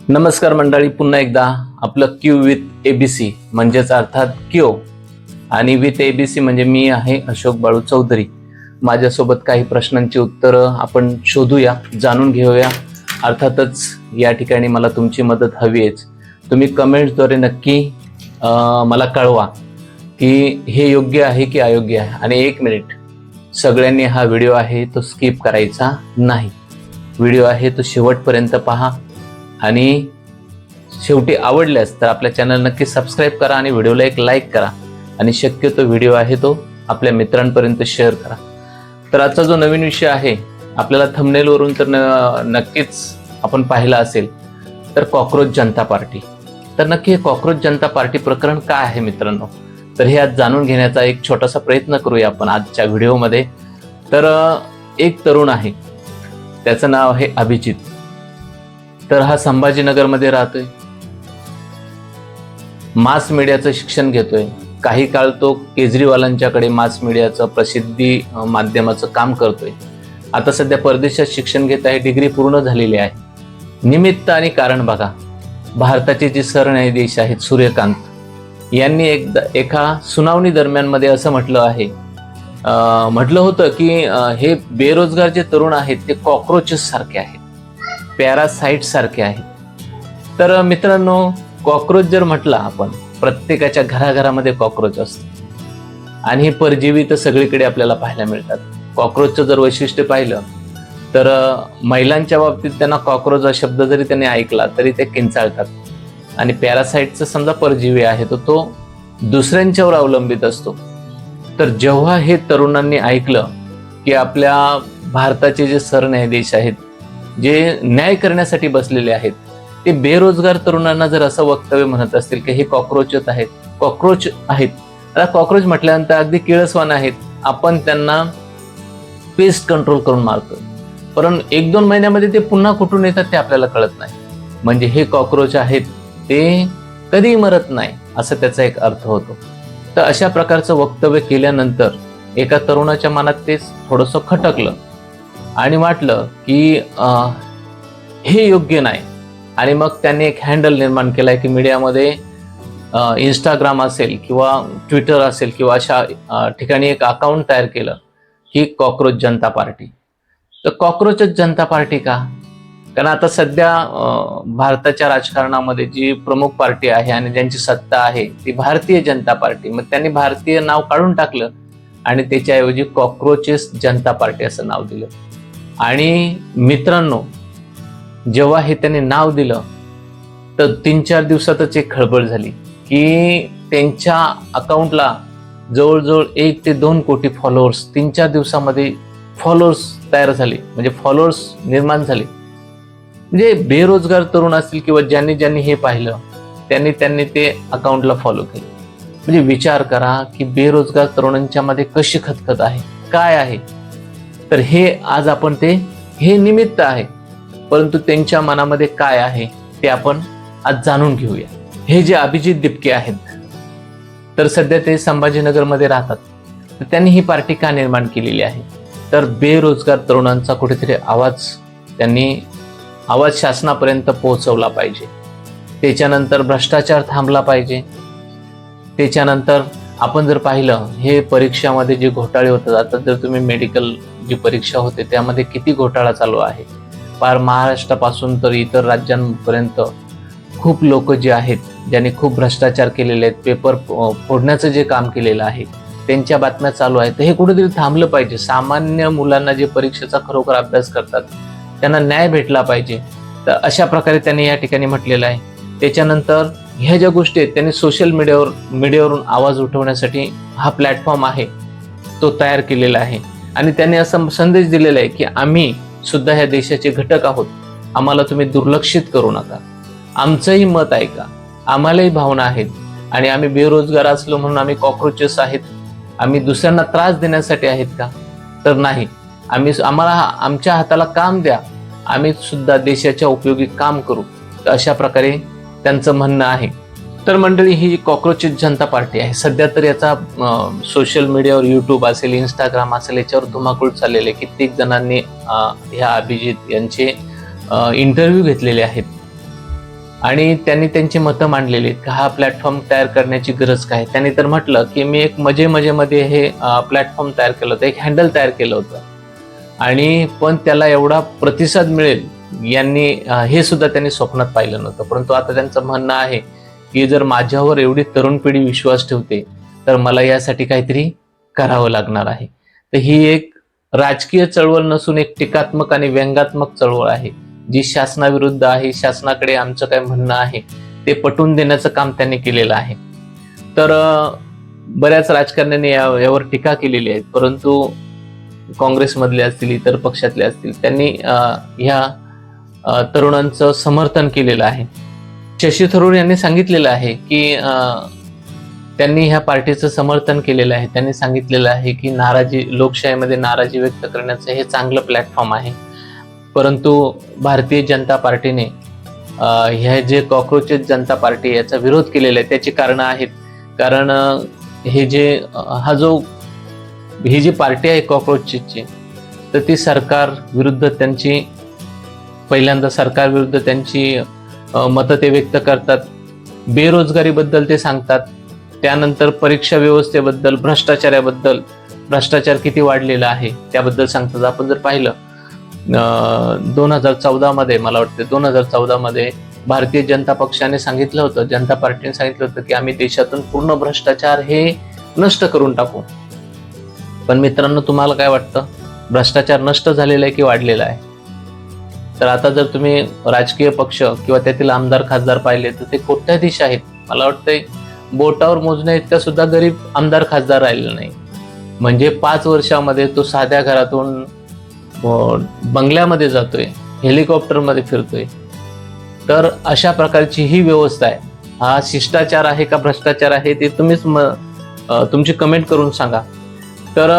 नमस्कार मंडळी, पुन्हा एकदा आपलं क्यू विथ एबीसी म्हणजेच अर्थात क्यो आणि विथ एबीसी म्हणजे मी आहे अशोक बाळू चौधरी. माझ्यासोबत काही प्रश्नांची उत्तरं आपण शोधूया, जाणून घेऊया. अर्थातच या ठिकाणी मला तुमची मदत हवी आहेच. तुम्ही कमेंट्सद्वारे नक्की मला कळवा की हे योग्य आहे की अयोग्य आहे. आणि 1 मिनिट, सगळ्यांनी हा व्हिडिओ आहे तो स्किप करायचा नाही. व्हिडिओ आहे तो शेवटपर्यंत पहा आणि शेवटी आवडल्यास तर आपल्या चॅनल नक्की सबस्क्राईब करा आणि व्हिडिओला एक लाईक करा आणि शक्यतो व्हिडिओ आहे तो आपल्या मित्रांपर्यंत शेअर करा. तर आजचा जो नवीन विषय आहे, आपल्याला थंबनेलवरून तर नक्कीच आपण पाहिला असेल, तर कॉकरोच जनता पार्टी. तर नक्की हे कॉकरोच जनता पार्टी प्रकरण काय आहे मित्रांनो, तर हे आज जाणून घेण्याचा एक छोटासा प्रयत्न करूया आपण आजच्या व्हिडिओमध्ये. तर एक तरुण आहे, त्याचं नाव आहे अभिजित. तर हा संभाजीनगरमध्ये राहतोय, मास मीडियाचं शिक्षण घेतोय. काही काळ तो केजरीवालांच्याकडे मास मीडियाचं प्रसिद्धी माध्यमाचं काम करतोय. आता सध्या परदेशात शिक्षण घेत आहे, डिग्री पूर्ण झालेली आहे. निमित्त आणि कारण बघा, भारताचे जे सरन्यायाधीश आहेत सूर्यकांत यांनी एका सुनावणी दरम्यान मध्ये असं म्हटलं होतं की हे बेरोजगार जे तरुण आहेत ते कॉकरोचेस सारखे आहेत, पॅरासाइट सारखे आहेत. तर मित्रांनो, कॉकरोच जर म्हटला आपण, प्रत्येकाच्या घराघरामध्ये कॉकरोच असतो आणि हे परजीवी तर सगळीकडे आपल्याला पाहायला मिळतात. कॉकरोचचं जर वैशिष्ट्य पाहिलं तर महिलांच्या बाबतीत त्यांना कॉकरोच हा शब्द जरी त्यांनी ऐकला तरी ते किंचाळतात. आणि पॅरासाइटचं समजा परजीवी आहे तो दुसऱ्यांच्यावर अवलंबित असतो. तर जेव्हा हे तरुणांनी ऐकलं की आपल्या भारताचे जे सरन्यायाधीश आहेत, जे न्याय करण्यासाठी बसलेले आहेत, ते बेरोजगार तरुणांना जर असं वक्तव्य म्हणत असतील की हे कॉकरोच आहेत. आता कॉकरोच म्हटल्यानंतर अगदी किळसवान आहेत, आपण त्यांना पेस्ट कंट्रोल करून मारतो, परंतु 1-2 महिन्यामध्ये ते पुन्हा कुठून येतात ते आपल्याला कळत नाही. म्हणजे हे कॉकरोच आहेत, ते कधीही मरत नाही, असं त्याचा एक अर्थ होतो. तर अशा प्रकारचं वक्तव्य केल्यानंतर एका तरुणाच्या मनात ते थोडंसं खटकलं आणि वाटलं की हे योग्य नाही. आणि मग त्यांनी एक हँडल निर्माण केलाय की मीडियामध्ये इंस्टाग्राम असेल किंवा ट्विटर असेल किंवा अशा ठिकाणी एक अकाउंट तयार केलं की कॉकरोच जनता पार्टी. तर कॉकरोचच जनता पार्टी का? कारण आता सध्या भारताच्या राजकारणामध्ये जी प्रमुख पार्टी आहे आणि ज्यांची सत्ता आहे ती भारतीय जनता पार्टी. मग त्यांनी भारतीय नाव काढून टाकलं आणि त्याच्याऐवजी कॉकरोचेस जनता पार्टी असं नाव दिलं. आणि मित्रांनो, जेव्हा हे त्यांनी नाव दिलं तर 3-4 दिवसातच एक खळबळ झाली की त्यांच्या अकाउंटला जवळजवळ 1 ते 2 कोटी फॉलोअर्स 3-4 दिवसामध्ये तयार झाले, म्हणजे फॉलोअर्स निर्माण झाले. म्हणजे बेरोजगार तरुण असतील किंवा ज्यांनी हे पाहिलं त्यांनी ते अकाउंटला फॉलो केले. म्हणजे विचार करा की बेरोजगार तरुणांच्या मध्ये कशी खतखत आहे, काय आहे. तर हे आज आपण हे निमित्त आहे, परंतु त्यांच्या मनामध्ये काय आहे ते आपण आज जाणून घेऊया. हे जे अभिजित दिपके आहेत, तर सध्या ते संभाजीनगरमध्ये राहतात. तर त्यांनी ही पार्टी का निर्माण केलेली आहे, तर बेरोजगार तरुणांचा कुठेतरी आवाज शासनापर्यंत पोहोचवला पाहिजे. त्याच्यानंतर भ्रष्टाचार थांबला पाहिजे. त्याच्यानंतर आपण जर पाहिलं, हे परीक्षामध्ये जे घोटाळे होतात, आता जर तुम्ही मेडिकल जी परीक्षा होते त्यामध्ये किती घोटाळा चालू आहे. पार महाराष्ट्रापासून तर इतर राज्यांपर्यंत खूप लोक जे आहेत, ज्यांनी खूप भ्रष्टाचार केलेले आहेत, पेपर फोडण्याचं जे काम केलेलं आहे, त्यांच्या बातम्या चालू आहेत. तर हे कुठेतरी थांबलं पाहिजे. सामान्य मुलांना जे परीक्षेचा खरोखर अभ्यास करतात त्यांना न्याय भेटला पाहिजे. तर अशा प्रकारे त्यांनी या ठिकाणी म्हटलेलं आहे. त्याच्यानंतर ह्या ज्या गोष्टी आहेत त्यांनी सोशल मीडियावरून आवाज उठवण्यासाठी हा प्लॅटफॉर्म आहे तो तयार केलेला आहे. आणि त्यांनी असा संदेश दिलेला आहे की आम्ही सुद्धा ह्या देशाचे घटक आहोत, आम्हाला तुम्ही दुर्लक्षित करू नका, आमचंही मत ऐका, आम्हालाही भावना आहेत आणि आम्ही बेरोजगार असलो म्हणून आम्ही कॉकरोचेस आहेत, आम्ही दुसऱ्यांना त्रास देण्यासाठी आहेत का? तर नाही, आम्हाला आमच्या हाताला काम द्या, आम्ही सुद्धा देशाच्या उपयोगी काम करू. तर अशा प्रकारे त्यांचं म्हणणं आहे. तर मंडळी, ही कॉकरोचेस जनता पार्टी आहे. सध्या तर याचा सोशल मीडियावर यूट्यूब असेल, इंस्टाग्राम असेल, याच्यावर धुमाकूळ चाललेले. कित्येक जणांनी ह्या अभिजित यांचे इंटरव्ह्यू घेतलेले आहेत. आणि त्यांनी त्यांची मतं मांडलेली आहेत. हा प्लॅटफॉर्म तयार करण्याची गरज काय. त्यांनी तर म्हटलं की मी एक मजेमध्ये हे प्लॅटफॉर्म तयार केलं होतं, एक हँडल तयार केलं होतं आणि पण त्याला एवढा प्रतिसाद मिळेल यांनी हे सुद्धा त्यांनी स्वप्नात पाहिलं नव्हतं. परंतु आता त्यांचं म्हणणं आहे की जर माझ्यावर एवढी तरुण पिढी विश्वास ठेवते तर मला यासाठी काहीतरी करावं लागणार आहे. तर ही एक राजकीय चळवळ नसून एक टीकात्मक आणि व्यंगात्मक चळवळ आहे, जी शासनाविरुद्ध आहे. शासनाकडे आमचं काय म्हणणं आहे ते पटवून देण्याचं काम त्यांनी केलेलं आहे. तर बऱ्याच राजकारण्यांनी यावर टीका केलेली आहे, परंतु काँग्रेसमधले असतील, इतर पक्षातले असतील, त्यांनी ह्या तरुणांचं समर्थन केलेलं आहे. शशी थरूर यांनी सांगितलेलं आहे की त्यांनी ह्या पार्टीचं समर्थन केलेलं आहे. त्यांनी सांगितलेलं आहे की लोकशाहीमध्ये नाराजी व्यक्त करण्याचं हे चांगलं प्लॅटफॉर्म आहे. परंतु भारतीय जनता पार्टीने ह्या जे कॉक्रोचेस जनता पार्टी याचा विरोध केलेला आहे. त्याची कारणं आहेत. कारण ही जी पार्टी आहे कॉक्रोचेसची, तर ती सरकार विरुद्ध त्यांची मतं ते व्यक्त करतात. बेरोजगारीबद्दल ते सांगतात, त्यानंतर परीक्षा व्यवस्थेबद्दल, भ्रष्टाचार किती वाढलेला आहे त्याबद्दल सांगतात. आपण जर पाहिलं 2014 मध्ये, मला वाटतं 2014 मध्ये भारतीय जनता पक्षाने सांगितलं होतं, जनता पार्टीने सांगितलं होतं की आम्ही देशातून पूर्ण भ्रष्टाचार हे नष्ट करून टाकू. पण मित्रांनो, तुम्हाला काय वाटतं, भ्रष्टाचार नष्ट झालेला आहे की वाढलेला आहे? तर आता जर तुम्ही राजकीय पक्ष किंवा त्यातील आमदार खासदार पाहिले तर ते कोट्याधीश आहेत. मला वाटतंय बोटावर मोजण्या इतका सुद्धा गरीब आमदार खासदार राहिलेला नाही. म्हणजे 5 वर्षामध्ये तो साध्या घरातून बंगल्यामध्ये जातोय, हेलिकॉप्टरमध्ये फिरतोय. तर अशा प्रकारची ही व्यवस्था आहे. हा शिष्टाचार आहे का भ्रष्टाचार आहे ते तुम्हीच तुमची कमेंट करून सांगा. तर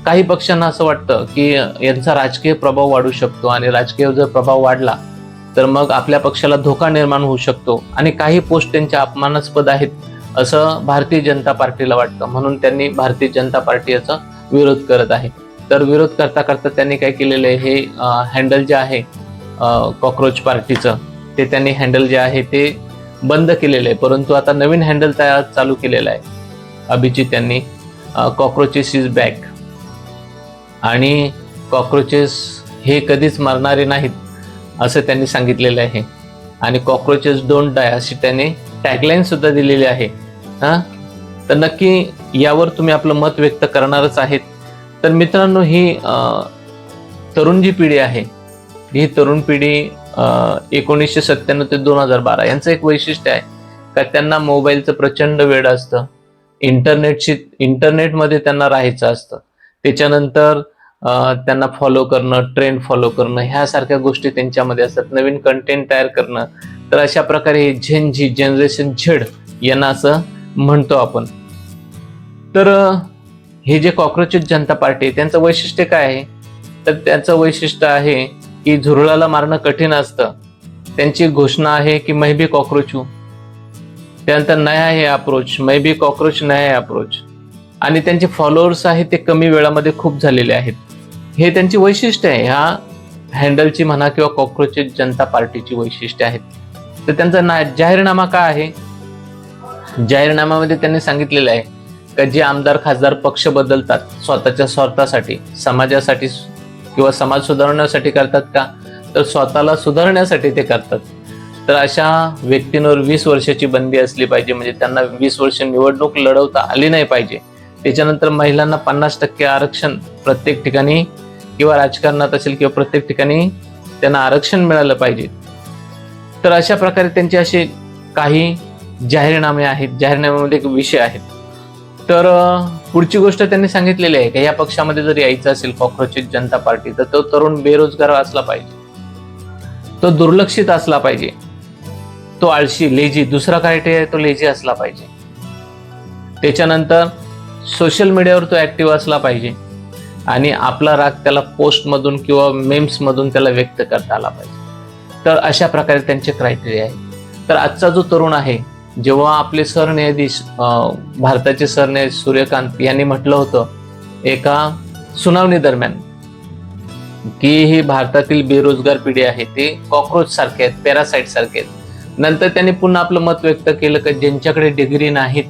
काही पक्षांना असं वाटतं की यांचा राजकीय प्रभाव वाढू शकतो आणि राजकीय जर प्रभाव वाढला तर मग आपल्या पक्षाला धोका निर्माण होऊ शकतो आणि काही पोस्ट त्यांच्या अपमानास्पद आहेत असं भारतीय जनता पार्टीला वाटतं. म्हणून त्यांनी भारतीय जनता पार्टी याचा विरोध करत आहे. तर विरोध करता करता त्यांनी काय केलेलं आहे, हे हँडल जे आहे कॉक्रोच पार्टीचं, ते त्यांनी हँडल जे आहे ते बंद केलेलं आहे. परंतु आता नवीन हँडल चालू केलेलं आहे अभिजित यांनी, कॉक्रोचेस इज बॅक. आणि कॉक्रोचेस हे कधीच मरणारे नाहीत असं त्यांनी सांगितलेलं आहे. आणि कॉक्रोचेस डोंट डाय अशी त्यांनी टॅगलाईन सुद्धा दिलेली आहे. तर नक्की यावर तुम्ही आपलं मत व्यक्त करणारच आहेत. तर मित्रांनो, ही तरुण जी पिढी आहे, ही तरुण पिढी 1997 ते 2012 यांचं एक वैशिष्ट्य आहे का त्यांना मोबाईलचं प्रचंड वेड असतं, इंटरनेटमध्ये त्यांना राहायचं असतं. त्याच्यानंतर त्यांना फॉलो करणं, ट्रेंड फॉलो करणं, ह्यासारख्या गोष्टी त्यांच्यामध्ये असतात, नवीन कंटेंट तयार करणं. तर अशा प्रकारे जनरेशन झेड यांना असं म्हणतो आपण. तर हे जे कॉक्रोचेस जनता पार्टी आहे त्यांचं वैशिष्ट्य काय आहे, तर त्यांचं वैशिष्ट्य आहे की झुरळाला मारणं कठीण असतं. त्यांची घोषणा आहे की मै बी कॉक्रोच हूं. त्यानंतर नया है अप्रोच, मै बी कॉक्रोच नया है अप्रोच. आणि त्यांचे फॉलोअर्स आहेत ते कमी वेळामध्ये खूप झालेले आहेत. हे त्यांची वैशिष्ट्य आहे, ह्या हँडलची म्हणा किंवा कॉक्रोचेस जनता पार्टीची वैशिष्ट्य आहेत. तर त्यांचा जाहीरनामा काय आहे, जाहीरनाम्यामध्ये त्यांनी सांगितलेलं आहे का जे आमदार खासदार पक्ष बदलतात स्वतःच्या स्वार्थासाठी, समाजासाठी किंवा समाज सुधारण्यासाठी करतात का, तर स्वतःला सुधारण्यासाठी ते करतात. तर अशा व्यक्तींवर 20 वर्षाची बंदी असली पाहिजे, म्हणजे त्यांना 20 वर्ष निवडणूक लढवता आली नाही पाहिजे. त्याच्यानंतर महिलांना 50% आरक्षण प्रत्येक ठिकाणी किंवा राजकारणात असेल किंवा प्रत्येक ठिकाणी त्यांना आरक्षण मिळालं पाहिजे. तर अशा प्रकारे त्यांचे असे काही जाहीरनामे आहेत, जाहीरनाम्यामध्ये एक विषय आहेत. तर पुढची गोष्ट त्यांनी सांगितलेली आहे की या पक्षामध्ये जर यायचं असेल कॉक्रोचेस जनता पार्टी, तर तो तरुण बेरोजगार असला पाहिजे, तो दुर्लक्षित असला पाहिजे, तो आळशी, लेझी, दुसरा क्रायटेरिया तो लेझी असला पाहिजे. त्याच्यानंतर सोशल मीडियावर तो ऍक्टिव्ह असला पाहिजे आणि आपला राग त्याला पोस्टमधून किंवा मेम्समधून त्याला व्यक्त करता आला पाहिजे. तर अशा प्रकारे त्यांचे क्रायटेरिया आहे. तर आजचा जो तरुण आहे, जेव्हा आपले सरन्यायाधीश भारताचे सरन्यायाधीश सूर्यकांत यांनी म्हटलं होतं एका सुनावणी दरम्यान की ही भारतातील बेरोजगार पिढी आहे ते कॉक्रोच सारखे आहेत, पॅरासाइट सारखे आहेत. नंतर त्यांनी पुन्हा आपलं मत व्यक्त केलं की ज्यांच्याकडे डिग्री नाहीत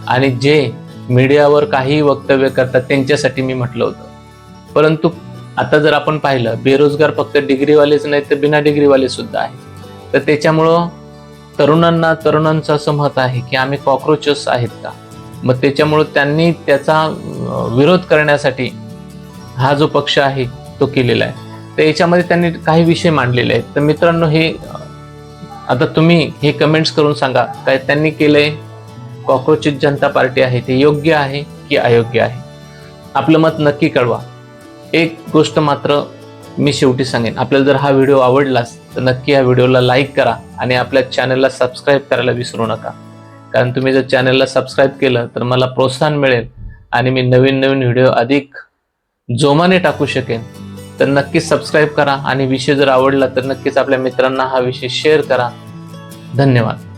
आणि जे मीडियावर काही वक्तव्य करतात त्यांच्यासाठी मी म्हटलं होतं. परंतु आता जर आपण पाहिलं, बेरोजगार फक्त डिग्रीवालेच नाही तर बिना डिग्रीवाले सुद्धा आहेत. तर त्याच्यामुळं तरुणांचं असं मत आहे की आम्ही कॉक्रोचेस आहेत का. मग त्याच्यामुळं त्यांनी त्याचा विरोध करण्यासाठी हा जो पक्ष आहे तो केलेला आहे. तर याच्यामध्ये त्यांनी काही विषय मांडलेले आहेत. तर मित्रांनो, हे आता तुम्ही हे कमेंट्स करून सांगा, काय त्यांनी केलंय कॉक्रोचेस जनता पार्टी आहे ते योग्य आहे की अयोग्य आहे. आपलं मत नक्की कळवा. एक गोष्ट मात्र मी शेवटी सांगेन, आपल्याला जर हा व्हिडिओ आवडलाच तर नक्की या व्हिडिओला लाईक करा आणि आपल्या चॅनलला सबस्क्राईब करायला विसरू नका. कारण तुम्ही जर चॅनलला सबस्क्राईब केलं तर मला प्रोत्साहन मिळेल आणि मी नवीन नवीन व्हिडिओ अधिक जोमाने टाकू शकेन. तर नक्कीच सबस्क्राईब करा आणि विषय जर आवडला तर नक्कीच आपल्या मित्रांना हा विषय शेअर करा. धन्यवाद.